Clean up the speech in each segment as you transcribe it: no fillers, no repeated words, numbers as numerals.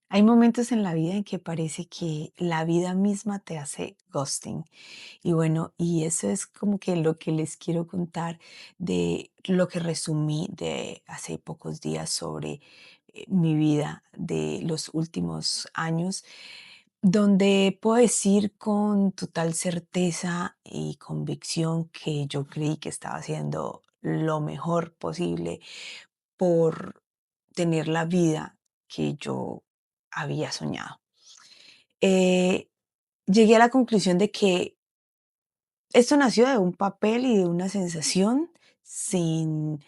Hay momentos en la vida en que parece que la vida misma te hace ghosting. Y bueno, y eso es como que lo que les quiero contar de lo que resumí de hace pocos días sobre mi vida de los últimos años, donde puedo decir con total certeza y convicción que yo creí que estaba haciendo lo mejor posible por tener la vida que yo había soñado. Eh, Llegué a la conclusión de que esto nació de un papel y de una sensación sin,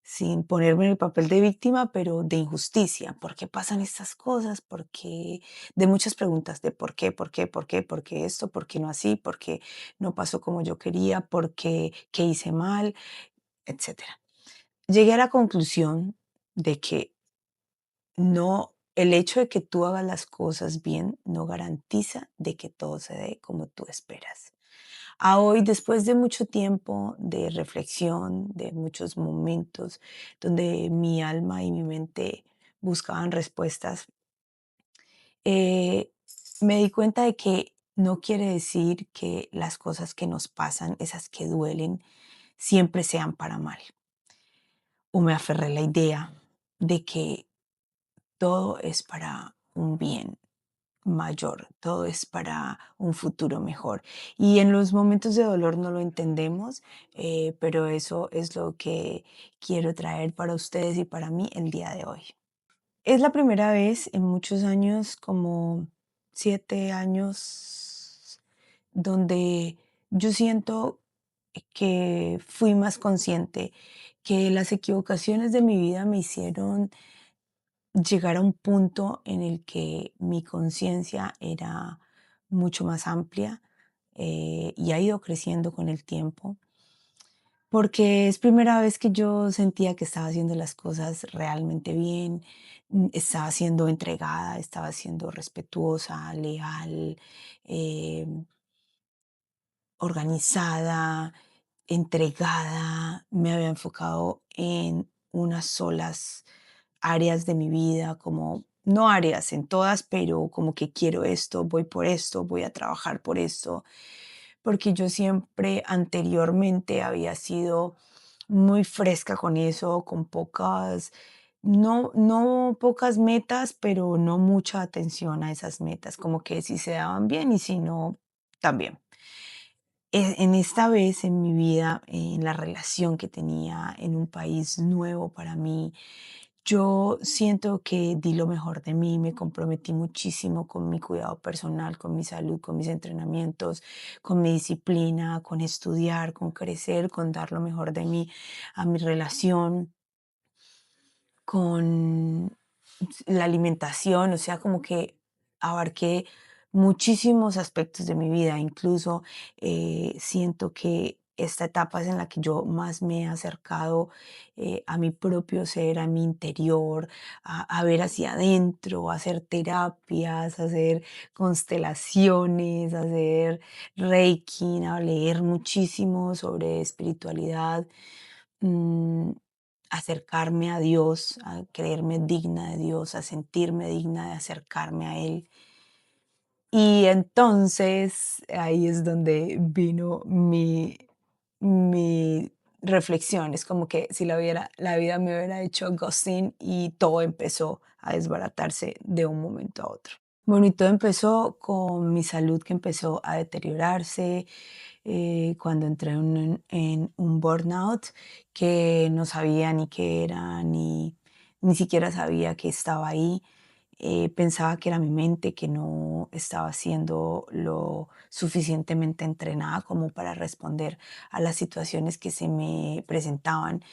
sin ponerme en el papel de víctima, pero de injusticia. ¿Por qué pasan estas cosas? ¿Por qué? De muchas preguntas de por qué esto, por qué no así, por qué no pasó como yo quería, por qué, qué hice mal, etcétera. Llegué a la conclusión de que no, el hecho de que tú hagas las cosas bien no garantiza de que todo se dé como tú esperas. A hoy, después de mucho tiempo de reflexión, de muchos momentos donde mi alma y mi mente buscaban respuestas, eh, me di cuenta de que no quiere decir que las cosas que nos pasan, esas que duelen, siempre sean para mal. O me aferré a la idea de que todo es para un bien mayor, todo es para un futuro mejor. Y en los momentos de dolor no lo entendemos, pero eso es lo que quiero traer para ustedes y para mí el día de hoy. Es la primera vez en muchos años, como 7 años, donde yo siento que fui más consciente, que las equivocaciones de mi vida me hicieron llegar a un punto en el que mi conciencia era mucho más amplia y ha ido creciendo con el tiempo, porque es primera vez que yo sentía que estaba haciendo las cosas realmente bien, estaba siendo entregada, estaba siendo respetuosa, leal, eh, organizada, entregada, me había enfocado en unas solas áreas de mi vida, como, no áreas en todas, pero como que quiero esto, voy a trabajar por esto, porque yo siempre anteriormente había sido muy fresca con eso, con pocas, no pocas metas, pero no mucha atención a esas metas, como que si se daban bien y si no, también. En esta vez en mi vida, en la relación que tenía en un país nuevo para mí, yo siento que di lo mejor de mí, me comprometí muchísimo con mi cuidado personal, con mi salud, con mis entrenamientos, con mi disciplina, con estudiar, con crecer, con dar lo mejor de mí a mi relación, con la alimentación, o sea, como que abarqué muchísimos aspectos de mi vida, incluso siento que esta etapa es en la que yo más me he acercado a mi propio ser, a mi interior, a ver hacia adentro, a hacer terapias, a hacer constelaciones, a hacer reiki, a leer muchísimo sobre espiritualidad, mm, acercarme a Dios, a creerme digna de Dios, a sentirme digna de acercarme a Él. Y entonces ahí es donde vino mi reflexión. Es como que si la vida me hubiera hecho ghosting y todo empezó a desbaratarse de un momento a otro. Bueno, y todo empezó con mi salud que empezó a deteriorarse, cuando entré en un burnout que no sabía ni qué era, ni siquiera sabía que estaba ahí. Pensaba que era mi mente que no estaba siendo lo suficientemente entrenada como para responder a las situaciones que se me presentaban.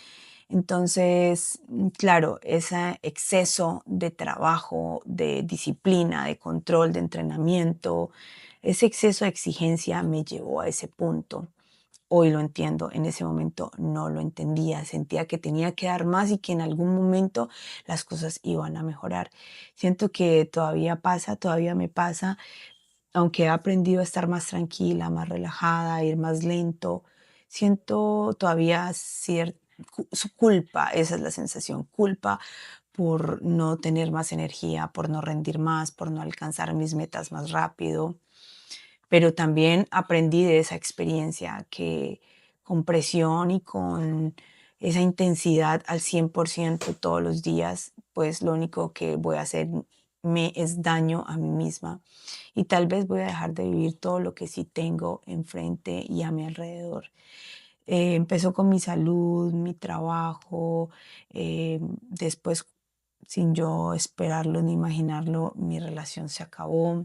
Entonces, claro, ese exceso de trabajo, de disciplina, de control, de entrenamiento, ese exceso de exigencia me llevó a ese punto. Hoy lo entiendo, en ese momento no lo entendía, sentía que tenía que dar más y que en algún momento las cosas iban a mejorar. Siento que todavía pasa, todavía me pasa, aunque he aprendido a estar más tranquila, más relajada, a ir más lento, siento todavía su culpa, esa es la sensación, culpa por no tener más energía, por no rendir más, por no alcanzar mis metas más rápido. Pero también aprendí de esa experiencia que con presión y con esa intensidad al 100% todos los días, pues lo único que voy a hacer me es daño a mí misma y tal vez voy a dejar de vivir todo lo que sí tengo enfrente y a mi alrededor. Empezó con mi salud, mi trabajo, después, sin yo esperarlo ni imaginarlo, mi relación se acabó.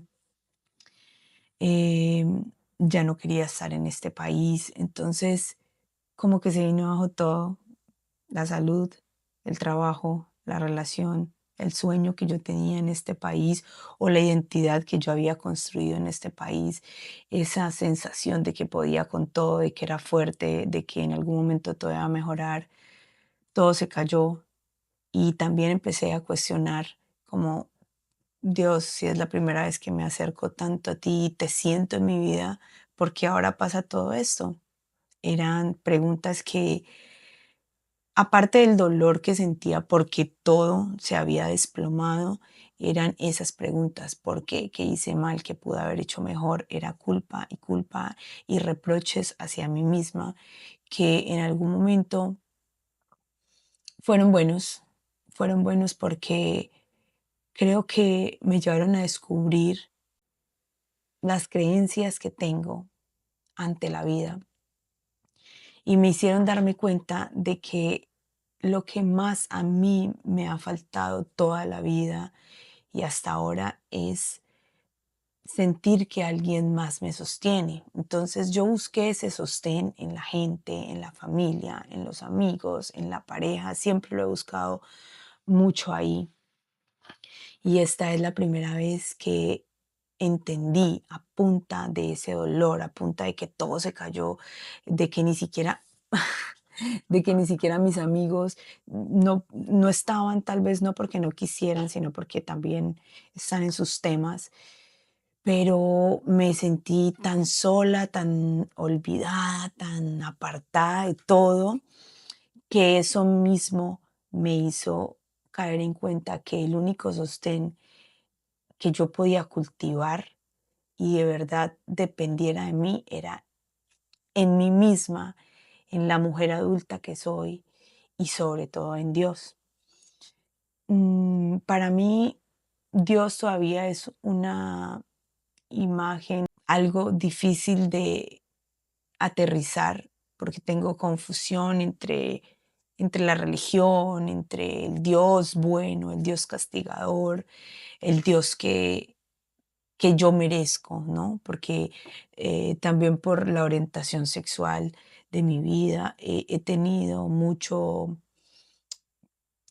Ya no quería estar en este país, entonces como que se vino abajo todo, la salud, el trabajo, la relación, el sueño que yo tenía en este país o la identidad que yo había construido en este país, esa sensación de que podía con todo, de que era fuerte, de que en algún momento todo iba a mejorar, todo se cayó y también empecé a cuestionar como Dios, si es la primera vez que me acerco tanto a ti y te siento en mi vida, ¿por qué ahora pasa todo esto? Eran preguntas que, aparte del dolor que sentía porque todo se había desplomado, eran esas preguntas, ¿por qué? ¿Qué hice mal? ¿Qué pude haber hecho mejor? Era culpa y reproches hacia mí misma que en algún momento fueron buenos, fueron buenos porque creo que me llevaron a descubrir las creencias que tengo ante la vida y me hicieron darme cuenta de que lo que más a mí me ha faltado toda la vida y hasta ahora es sentir que alguien más me sostiene. Entonces yo busqué ese sostén en la gente, en la familia, en los amigos, en la pareja, siempre lo he buscado mucho ahí. Y esta es la primera vez que entendí a punta de ese dolor, a punta de que todo se cayó, de que ni siquiera, de que ni siquiera mis amigos no estaban, tal vez no porque no quisieran, sino porque también están en sus temas. Pero me sentí tan sola, tan olvidada, tan apartada de todo, que eso mismo me hizo caer en cuenta que el único sostén que yo podía cultivar y de verdad dependiera de mí era en mí misma, en la mujer adulta que soy y sobre todo en Dios. Para mí, Dios todavía es una imagen algo difícil de aterrizar porque tengo confusión entre la religión, entre el Dios bueno, el Dios castigador, el Dios que yo merezco, ¿no? Porque también por la orientación sexual de mi vida he tenido mucho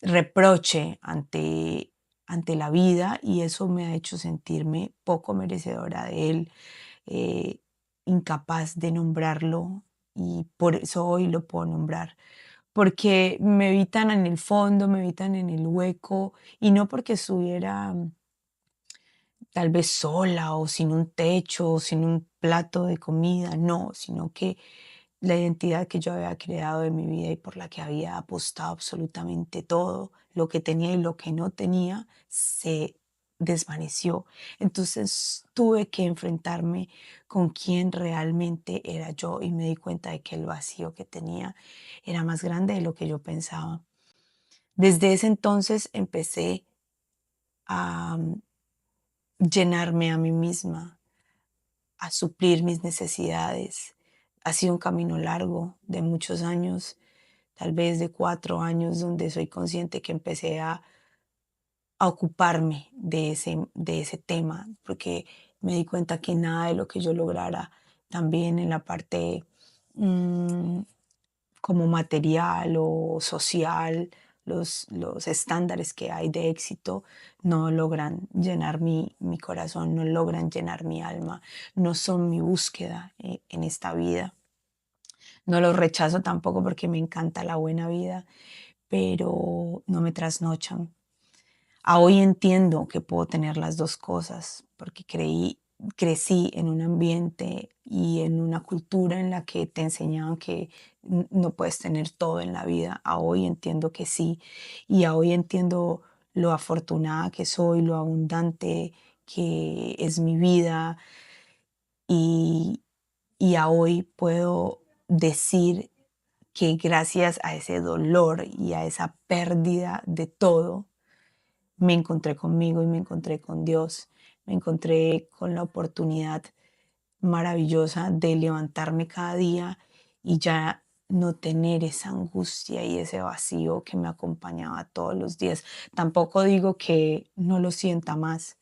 reproche ante la vida y eso me ha hecho sentirme poco merecedora de él, eh, incapaz de nombrarlo y por eso hoy lo puedo nombrar. Porque me vi tan en el fondo, me vi tan en el hueco y no porque estuviera tal vez sola o sin un techo o sin un plato de comida, no, sino que la identidad que yo había creado de mi vida y por la que había apostado absolutamente todo, lo que tenía y lo que no tenía, se desvaneció. Entonces tuve que enfrentarme con quién realmente era yo y me di cuenta de que el vacío que tenía era más grande de lo que yo pensaba. Desde ese entonces empecé a llenarme a mí misma, a suplir mis necesidades. Ha sido un camino largo de muchos años, tal vez de 4 años, donde soy consciente que empecé a ocuparme de ese tema, porque me di cuenta que nada de lo que yo lograra también en la parte mm, como material o social, los estándares que hay de éxito no logran llenar mi corazón, no logran llenar mi alma, no son mi búsqueda en esta vida. No los rechazo tampoco porque me encanta la buena vida, pero no me trasnochan. A hoy entiendo que puedo tener las dos cosas porque crecí en un ambiente y en una cultura en la que te enseñaban que no puedes tener todo en la vida. A hoy entiendo que sí y a hoy entiendo lo afortunada que soy, lo abundante que es mi vida y, y a hoy puedo decir que gracias a ese dolor y a esa pérdida de todo, me encontré conmigo y me encontré con Dios, me encontré con la oportunidad maravillosa de levantarme cada día y ya no tener esa angustia y ese vacío que me acompañaba todos los días. Tampoco digo que no lo sienta más,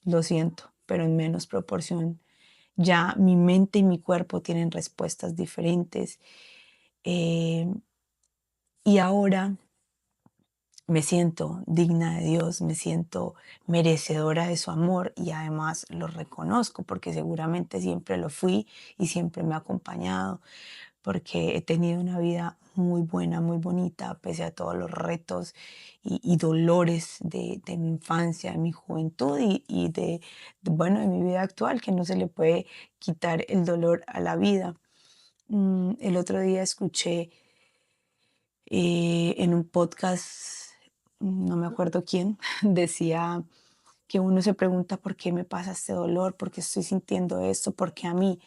lo siento, pero en menos proporción. Ya mi mente y mi cuerpo tienen respuestas diferentes. eh, y ahora me siento digna de Dios, me siento merecedora de su amor y además lo reconozco porque seguramente siempre lo fui y siempre me ha acompañado porque he tenido una vida muy buena, muy bonita, pese a todos los retos y dolores de mi infancia, de mi juventud bueno, de mi vida actual, que no se le puede quitar el dolor a la vida. El otro día escuché en un podcast, no me acuerdo quién, decía que uno se pregunta por qué me pasa este dolor, por qué estoy sintiendo esto, por qué a mí.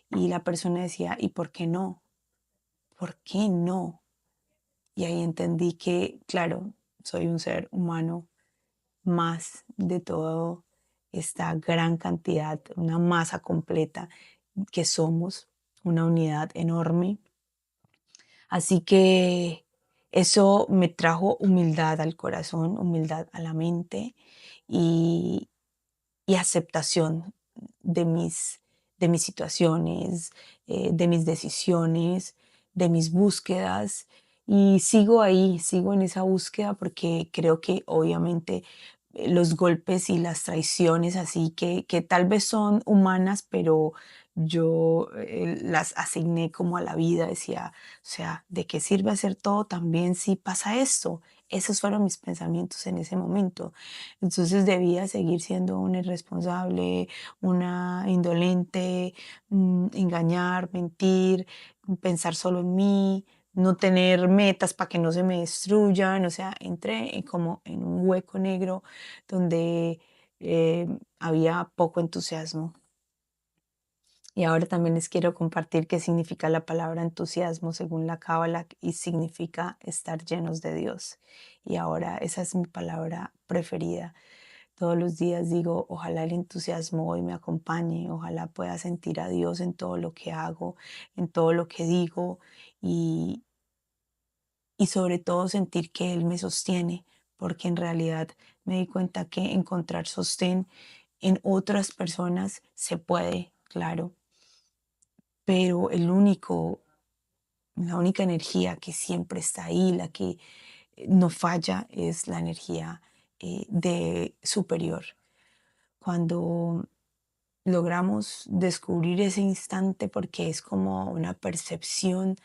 Y la persona decía, ¿y por qué no? ¿Por qué no? Y ahí entendí que, claro, soy un ser humano más de todo esta gran cantidad, una masa completa que somos, una unidad enorme. Así que eso me trajo humildad al corazón, humildad a la mente y, y aceptación de de mis situaciones, de mis decisiones, de mis búsquedas. Y sigo ahí, sigo en esa búsqueda porque creo que obviamente los golpes y las traiciones así que tal vez son humanas, pero yo las asigné como a la vida, decía, o sea, ¿de qué sirve hacer todo también si pasa esto? Esos fueron mis pensamientos en ese momento. Entonces debía seguir siendo una irresponsable, una indolente, engañar, mentir, pensar solo en mí, no tener metas para que no se me destruyan. O sea, entré como en un hueco negro donde había poco entusiasmo. Y ahora también les quiero compartir qué significa la palabra entusiasmo según la Cábala y significa estar llenos de Dios. Y ahora esa es mi palabra preferida. Todos los días digo, ojalá el entusiasmo hoy me acompañe, ojalá pueda sentir a Dios en todo lo que hago, en todo lo que digo y, y sobre todo sentir que Él me sostiene, porque en realidad me di cuenta que encontrar sostén en otras personas se puede, claro, pero la única energía que siempre está ahí, la que no falla, es la energía de superior. Cuando logramos descubrir ese instante, porque es como una percepción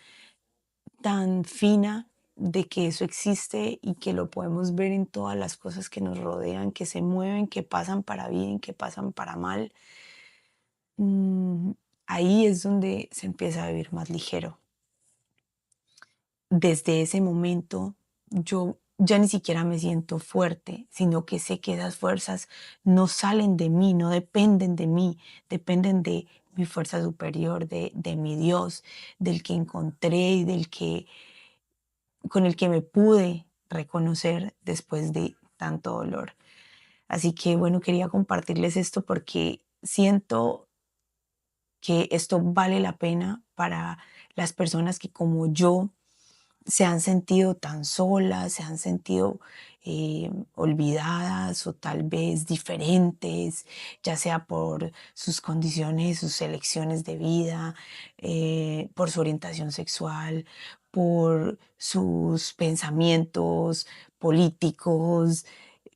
tan fina de que eso existe y que lo podemos ver en todas las cosas que nos rodean, que se mueven, que pasan para bien, que pasan para mal. mm, Ahí es donde se empieza a vivir más ligero. Desde ese momento yo ya ni siquiera me siento fuerte, sino que sé que esas fuerzas no salen de mí, no dependen de mí, dependen de mi fuerza superior, de mi Dios, del que encontré y con el que me pude reconocer después de tanto dolor. Así que bueno, quería compartirles esto porque siento que esto vale la pena para las personas que como yo se han sentido tan solas, se han sentido olvidadas o tal vez diferentes, ya sea por sus condiciones, sus elecciones de vida, por su orientación sexual, por sus pensamientos políticos,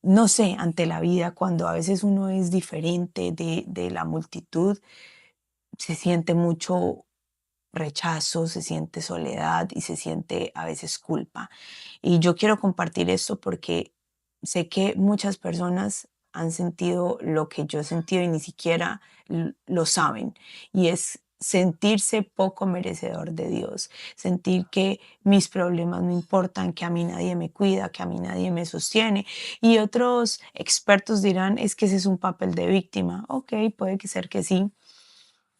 no sé, ante la vida, cuando a veces uno es diferente de la multitud, se siente mucho rechazo, se siente soledad y se siente a veces culpa. Y yo quiero compartir esto porque sé que muchas personas han sentido lo que yo he sentido y ni siquiera lo saben. Y es sentirse poco merecedor de Dios, sentir que mis problemas no importan, que a mí nadie me cuida, que a mí nadie me sostiene. Y otros expertos dirán, es que ese es un papel de víctima. Ok, puede que ser que sí,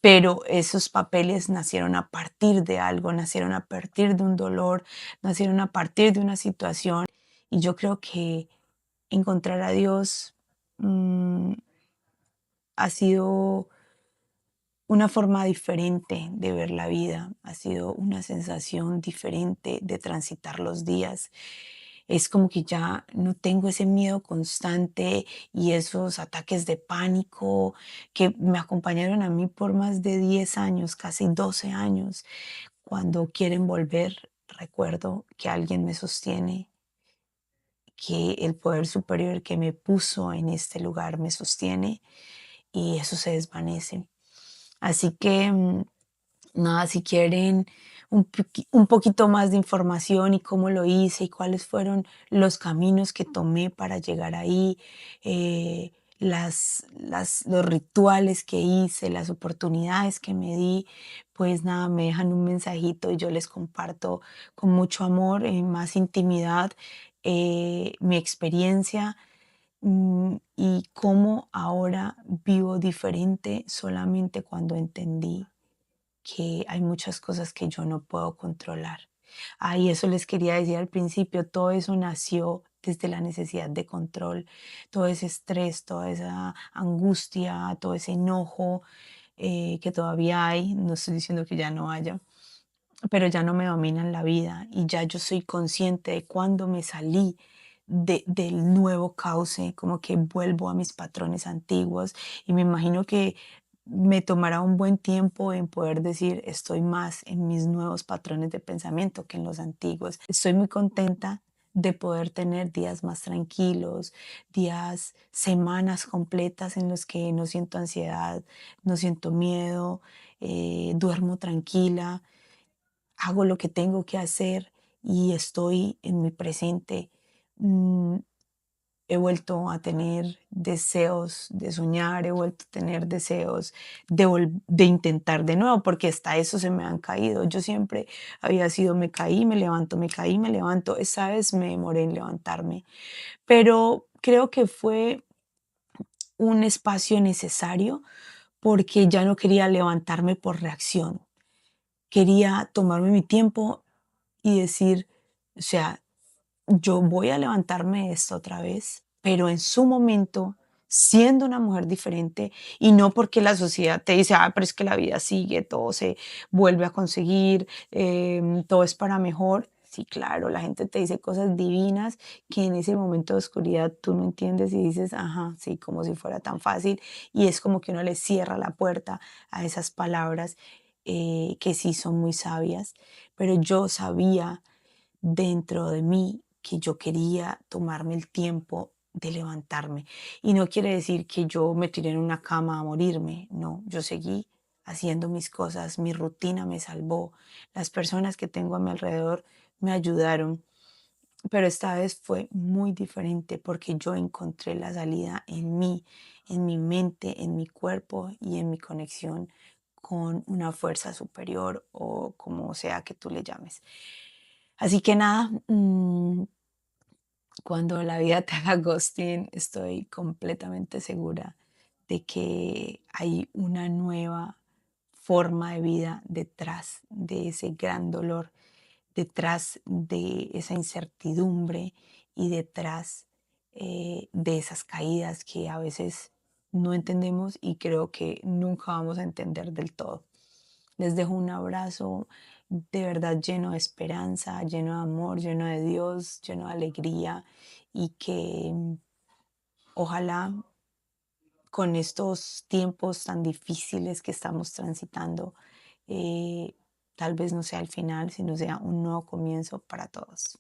pero esos papeles nacieron a partir de algo, nacieron a partir de un dolor, nacieron a partir de una situación. Y yo creo que encontrar a Dios mm, ha sido una forma diferente de ver la vida, ha sido una sensación diferente de transitar los días. Es como que ya no tengo ese miedo constante y esos ataques de pánico que me acompañaron a mí por más de 10 años, casi 12 años. Cuando quieren volver, recuerdo que alguien me sostiene, que el poder superior que me puso en este lugar me sostiene y eso se desvanece. Así que nada, si quieren un poquito más de información y cómo lo hice y cuáles fueron los caminos que tomé para llegar ahí, los rituales que hice, las oportunidades que me di, pues nada, me dejan un mensajito y yo les comparto con mucho amor, en más intimidad, mi experiencia y cómo ahora vivo diferente solamente cuando entendí que hay muchas cosas que yo no puedo controlar. Y eso les quería decir al principio, todo eso nació desde la necesidad de control, todo ese estrés, toda esa angustia, todo ese enojo que todavía hay, no estoy diciendo que ya no haya, pero ya no me dominan la vida y ya yo soy consciente de cuando me salí del nuevo cauce, como que vuelvo a mis patrones antiguos y me imagino que me tomará un buen tiempo en poder decir estoy más en mis nuevos patrones de pensamiento que en los antiguos. Estoy muy contenta de poder tener días más tranquilos, días, semanas completas en los que no siento ansiedad, no siento miedo, duermo tranquila, hago lo que tengo que hacer y estoy en mi presente. Mm, He vuelto a tener deseos de soñar, he vuelto a tener deseos de intentar de nuevo, porque hasta eso se me han caído. Yo siempre había sido, me caí, me levanto, me caí, me levanto. Esa vez me demoré en levantarme, pero creo que fue un espacio necesario porque ya no quería levantarme por reacción. Quería tomarme mi tiempo y decir, o sea, yo voy a levantarme de esto otra vez, pero en su momento, siendo una mujer diferente y no porque la sociedad te dice, pero es que la vida sigue, todo se vuelve a conseguir, todo es para mejor. Sí, claro, la gente te dice cosas divinas que en ese momento de oscuridad tú no entiendes y dices, ajá, sí, como si fuera tan fácil. Y es como que uno le cierra la puerta a esas palabras que sí son muy sabias, pero yo sabía dentro de mí que yo quería tomarme el tiempo de levantarme. Y no quiere decir que yo me tiré en una cama a morirme, no, yo seguí haciendo mis cosas, mi rutina me salvó, las personas que tengo a mi alrededor me ayudaron, pero esta vez fue muy diferente porque yo encontré la salida en mi mente, en mi cuerpo y en mi conexión con una fuerza superior o como sea que tú le llames. Así que nada, cuando la vida te haga ghosting, estoy completamente segura de que hay una nueva forma de vida detrás de ese gran dolor, detrás de esa incertidumbre y detrás de esas caídas que a veces no entendemos y creo que nunca vamos a entender del todo. Les dejo un abrazo de verdad lleno de esperanza, lleno de amor, lleno de Dios, lleno de alegría y que ojalá con estos tiempos tan difíciles que estamos transitando, tal vez no sea el final, sino sea un nuevo comienzo para todos.